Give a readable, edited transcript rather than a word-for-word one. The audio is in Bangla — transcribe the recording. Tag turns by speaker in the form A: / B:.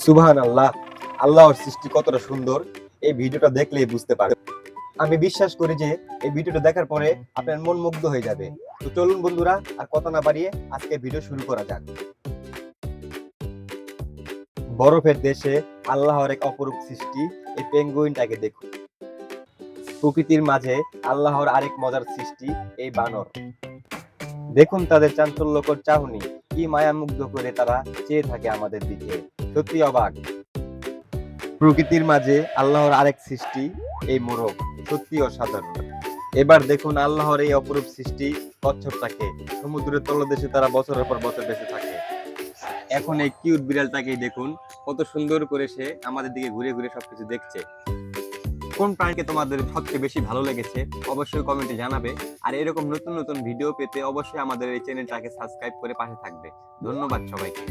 A: সুবহানাল্লাহ, আল্লাহর সৃষ্টি কতটা সুন্দর এই ভিডিওটা দেখলেই বুঝতে পারবেন। আমি বিশ্বাস করি যে এই ভিডিওটা দেখার পরে আপনার মন মুগ্ধ হয়ে যাবে। তো চলুন বন্ধুরা, আর কথা না বাড়িয়ে আজকে ভিডিও শুরু করা যাক। বরফের দেশে আল্লাহর এক অপরূপ সৃষ্টি, এই পেঙ্গুইনটাকে দেখুন। প্রকৃতির মাঝে আল্লাহর আরেক মজার সৃষ্টি, এই বানর। দেখুন তাদের চাঞ্চল্যকর চাহনি, কি মায়ামুগ্ধ করে তারা চেয়ে থাকে আমাদের দিকে। সত্যি অবাক। প্রকৃতির মাঝে আল্লাহর আরেক সৃষ্টি, এই মোরগ। সত্যি অসাধারণ। এবার দেখুন আল্লাহর এই অপরূপ সৃষ্টি, কচ্ছপটাকে। সমুদ্রের তলদেশে তারা বছরের পর বছর বেঁচে থাকে। এখন এই কিউট বিড়ালটাকেই দেখুন, কত সুন্দর করে সে আমাদের দিকে ঘুরে ঘুরে সবকিছু দেখছে। কোন প্রাণীকে তোমাদের সবচেয়ে বেশি ভালো লেগেছে অবশ্যই কমেন্টে জানাবে। আর এরকম নতুন নতুন ভিডিও পেতে অবশ্যই আমাদের এই চ্যানেলটাকে সাবস্ক্রাইব করে পাশে থাকবে। ধন্যবাদ সবাইকে।